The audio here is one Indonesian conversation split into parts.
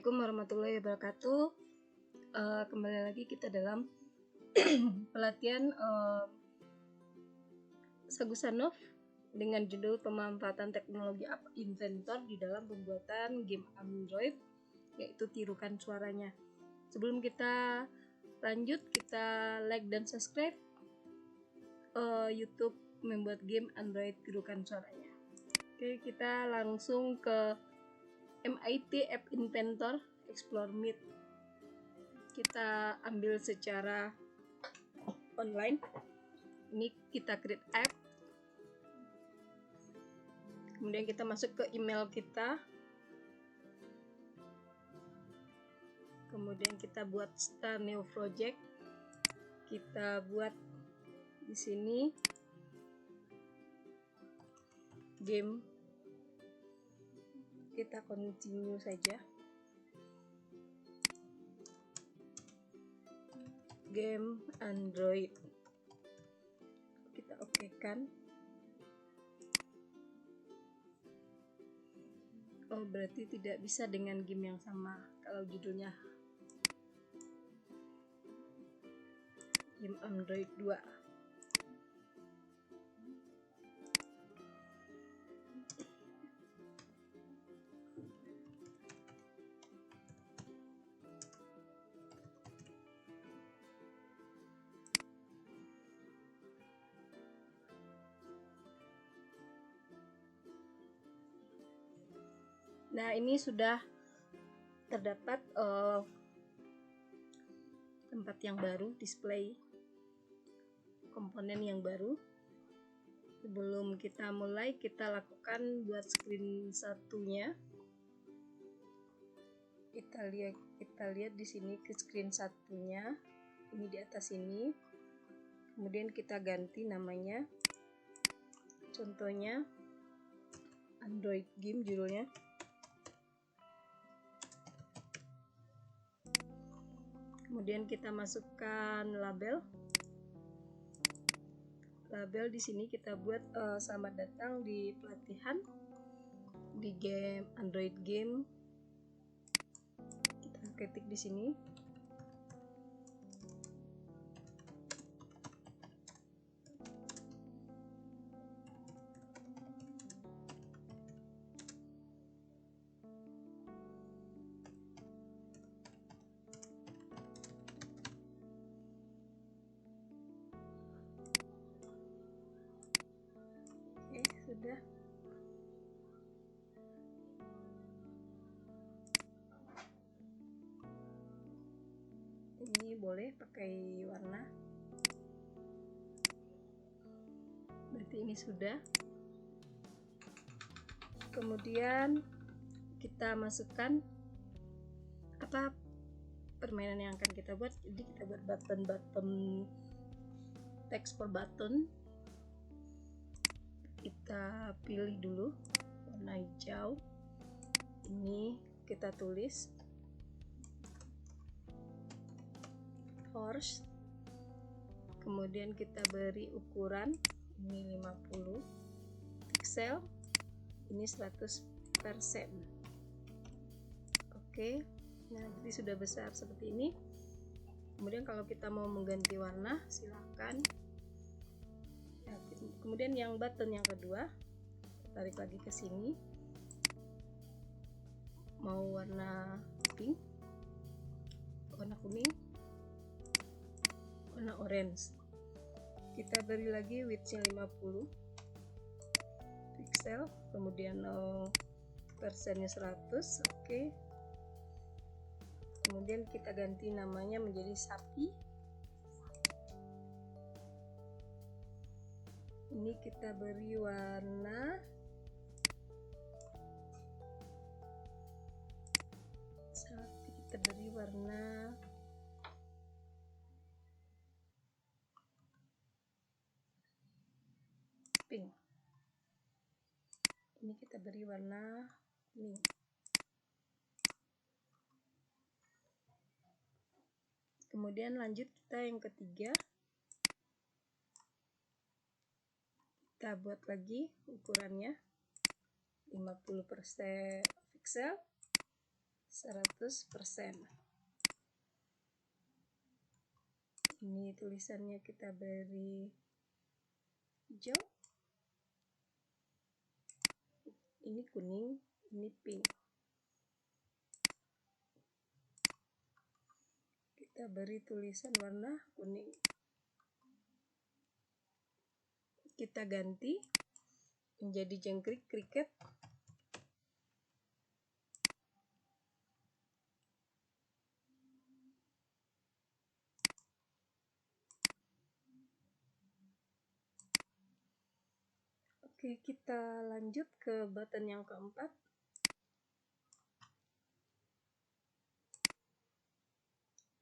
Assalamualaikum warahmatullahi wabarakatuh. Kembali lagi kita dalam pelatihan Sagusanov dengan judul pemanfaatan teknologi App Inventor di dalam pembuatan game Android, yaitu tirukan suaranya. Sebelum kita lanjut, kita like dan subscribe YouTube membuat game Android tirukan suaranya. Oke, kita langsung ke MIT App Inventor Explore Meet. Kita ambil secara online. Ini kita create app. Kemudian kita masuk ke email kita. Kemudian kita buat start new project. Kita buat di sini game. Kita continue saja. Game Android. Kita okekan. Oh, berarti tidak bisa dengan game yang sama kalau judulnya game Android 2. Nah, ini sudah terdapat tempat yang baru, display komponen yang baru. Sebelum kita mulai, kita lakukan buat screen satunya. Kita lihat di sini ke screen satunya. Ini di atas ini. Kemudian kita ganti namanya. Contohnya Android game judulnya. Kemudian kita masukkan label. Label di sini kita buat selamat datang di pelatihan di game Android game. Kita ketik di sini. Sudah. Ini boleh pakai warna. Berarti ini sudah. Kemudian kita masukkan apa permainan yang akan kita buat. Jadi kita buat button text for button. Kita pilih dulu warna hijau. Ini kita tulis horse. Kemudian kita beri ukuran, ini 50 pixel, ini 100%. Oke, nah jadi sudah besar seperti ini. Kemudian kalau kita mau mengganti warna, silakan. Kemudian yang button yang kedua, tarik lagi ke sini. Mau warna pink, warna kuning, warna orange. Kita beri lagi width-nya 50 pixel, kemudian persennya 100. Oke. Kemudian kita ganti namanya menjadi sapi. Ini kita beri warna sapi, kita beri warna pink. Ini kita beri warna kuning. Kemudian lanjut kita yang ketiga. Kita buat lagi ukurannya 50% pixel, 100%. Ini tulisannya kita beri hijau, ini kuning, ini pink. Kita beri tulisan warna kuning. Kita ganti menjadi jangkrik kriket. Oke, kita lanjut ke button yang keempat.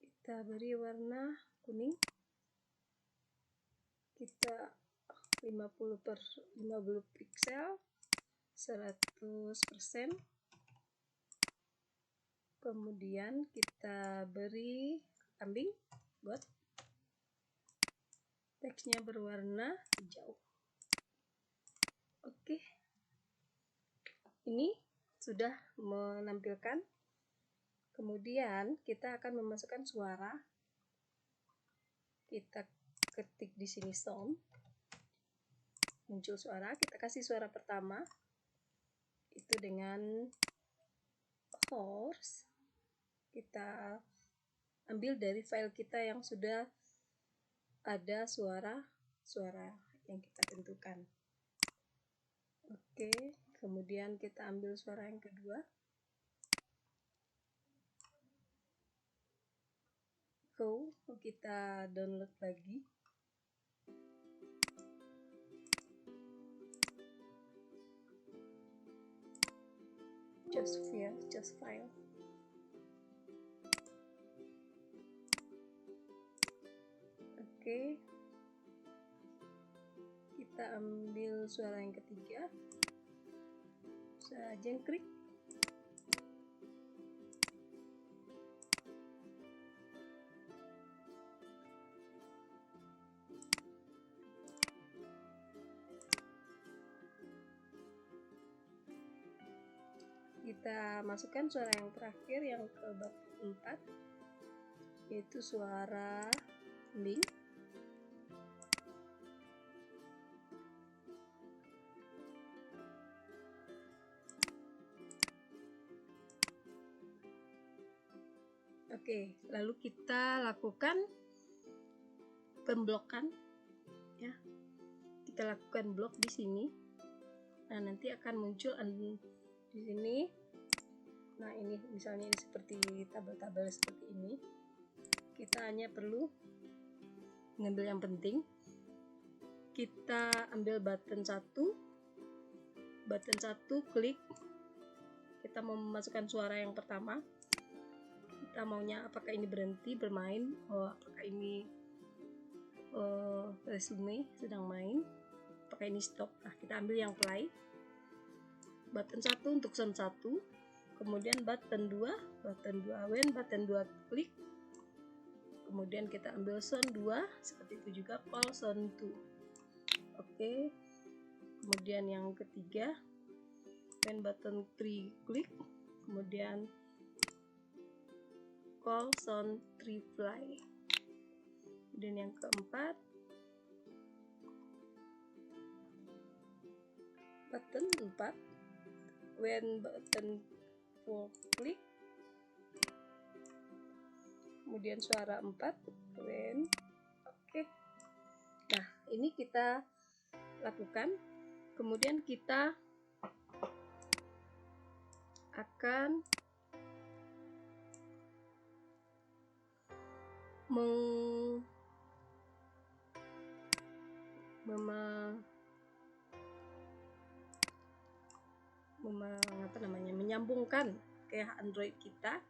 Kita beri warna kuning. Kita 50 pixel, 100%. Kemudian kita beri kambing buat teksnya berwarna hijau. Oke, ini sudah menampilkan. Kemudian kita akan memasukkan suara. Kita ketik di sini sound, muncul suara. Kita kasih suara pertama itu dengan horse. Kita ambil dari file kita yang sudah ada suara yang kita tentukan. Oke, kemudian kita ambil suara yang kedua. Kita download lagi. Just file. Oke, kita ambil suara yang ketiga, suara jangkrik. Kita masukkan suara yang terakhir, yang keempat, yaitu suara kambing. Oke, lalu kita lakukan pemblokan, ya. Kita lakukan blok di sini. Nah, nanti akan muncul di sini. Nah, ini misalnya ini seperti tabel-tabel seperti ini. Kita hanya perlu mengambil yang penting. Kita ambil button 1, klik. Kita mau memasukkan suara yang pertama. Kita maunya apakah ini berhenti bermain, apakah ini resume sedang main, apakah ini stop. Nah, kita ambil yang play. Button 1 untuk sound 1, kemudian button 2 when button 2 klik, kemudian kita ambil sound 2, seperti itu juga call sound 2. Oke, kemudian yang ketiga when button 3 klik, kemudian call sound 3 fly. Kemudian yang keempat button 4 when button 4 klik, kemudian suara 4 when. Oke. Nah, ini kita lakukan. Kemudian kita akan menyambungkan ke Android kita.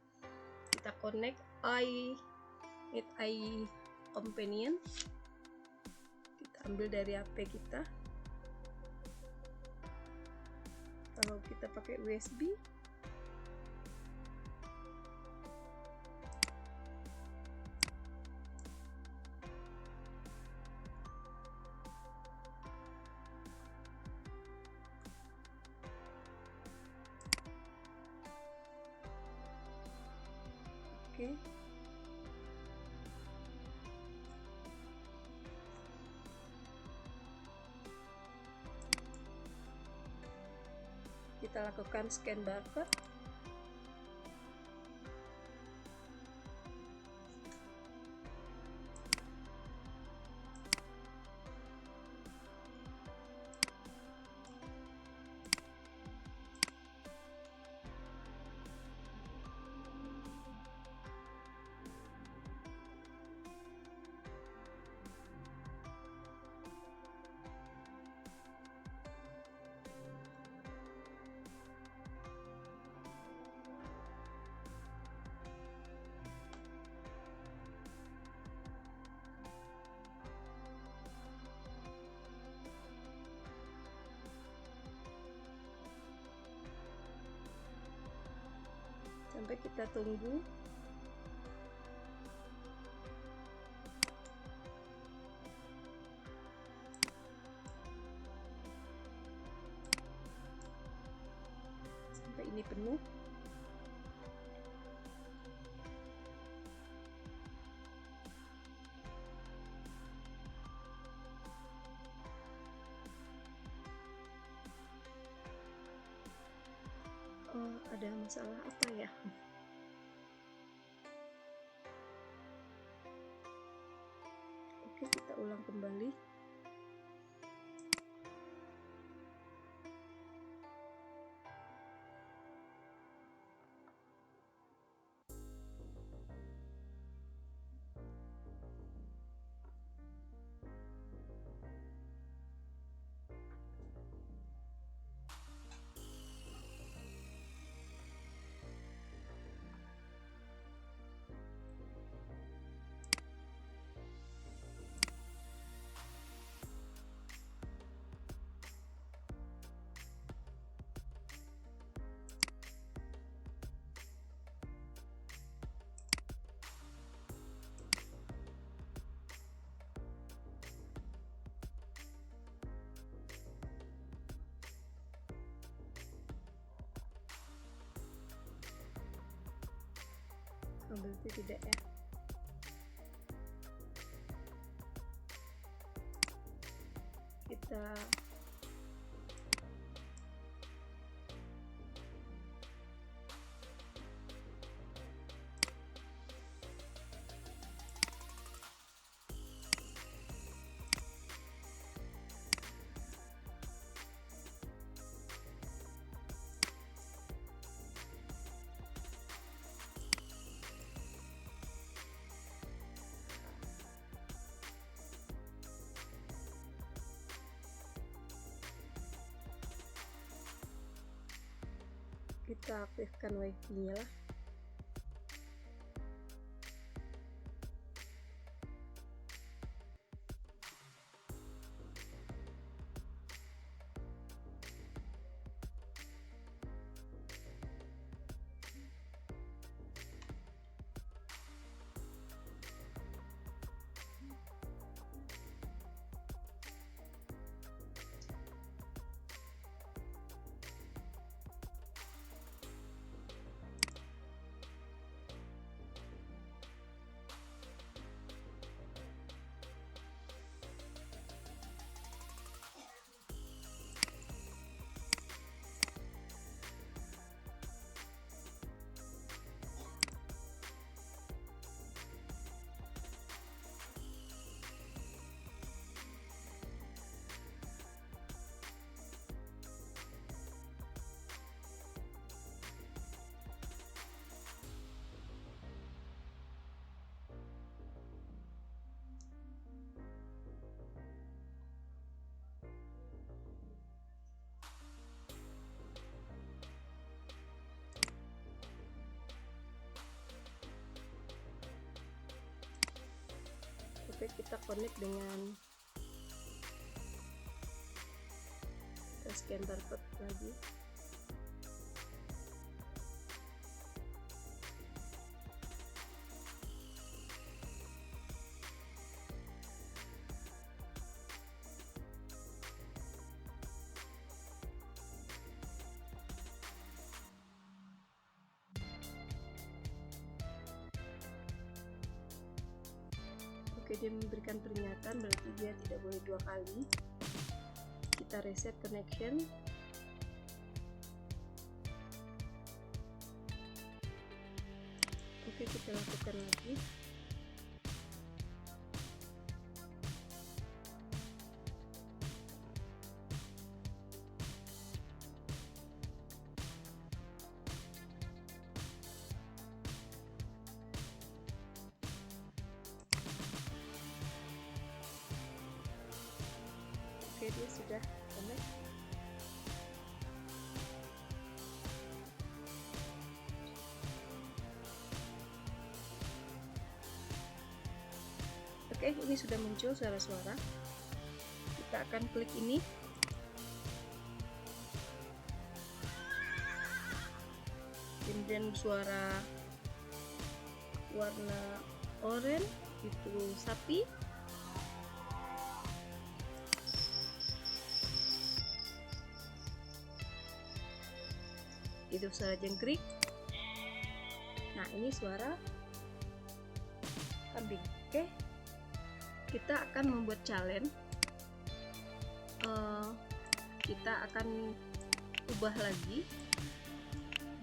Kita connect iCompanion. Kita ambil dari HP kita. Kalau kita pakai USB, Oke. Kita lakukan scan barcode. Sampai kita tunggu. Sampai ini penuh. Oh, ada masalah apa ya? Oke, kita ulang kembali. Oh, berarti tidak ya. Kita aktifkan wifi-nya lah. Oke, kita connect dengan scan barcode lagi. Oke, dia memberikan peringatan, berarti dia tidak boleh 2 kali. Kita reset connection. Oke, kita lakukan lagi. Oke, dia sudah connect. Oke, ini sudah muncul suara-suara. Kita akan klik ini. Kemudian suara warna oranye itu sapi. Itu suara jengkrik. Nah, ini suara kambing. Oke, kita akan membuat challenge. Kita akan ubah lagi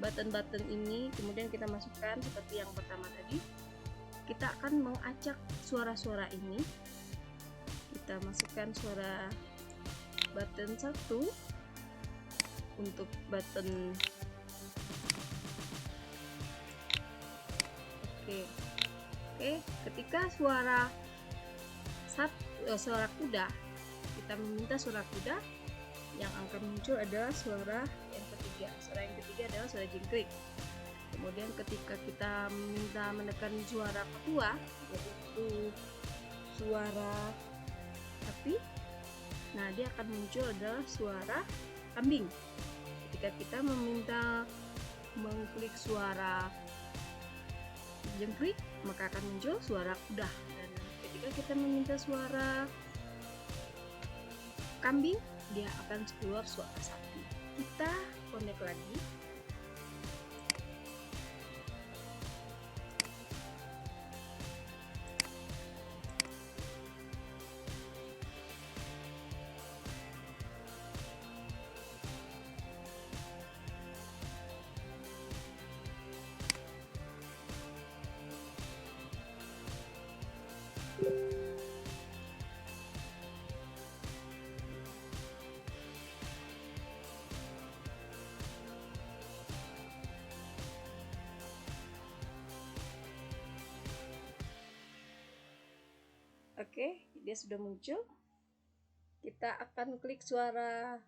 button-button ini, kemudian kita masukkan seperti yang pertama tadi. Kita akan mengacak suara-suara ini. Kita masukkan suara button 1 untuk button. Oke, ketika suara kuda, kita meminta suara kuda, yang akan muncul adalah suara yang ketiga. Suara yang ketiga adalah suara jengkrik. Kemudian ketika kita meminta menekan suara kedua, yaitu suara sapi, nah dia akan muncul adalah suara kambing. Ketika kita meminta mengklik suara jengkrik, maka akan muncul suara kuda. Dan ketika kita meminta suara kambing, dia akan keluar suara sapi. Kita connect lagi. Oke, dia sudah muncul. Kita akan klik suara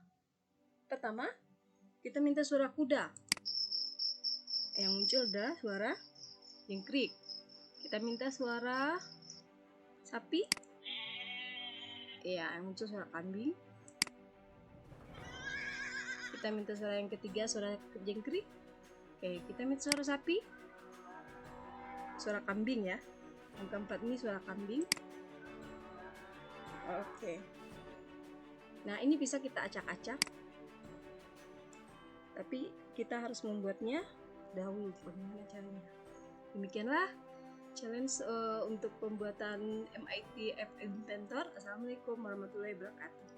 pertama. Kita minta suara kuda. Yang muncul adalah suara jengkrik. Kita minta suara sapi. Ya, yang muncul suara kambing. Kita minta suara yang ketiga, suara jengkrik. Oke, kita minta suara sapi. Suara kambing ya. Yang keempat ini suara kambing. Oke. Nah, ini bisa kita acak-acak. Tapi kita harus membuatnya dahulu. Bagaimana caranya? Demikianlah challenge untuk pembuatan MIT App Inventor. Assalamualaikum warahmatullahi wabarakatuh.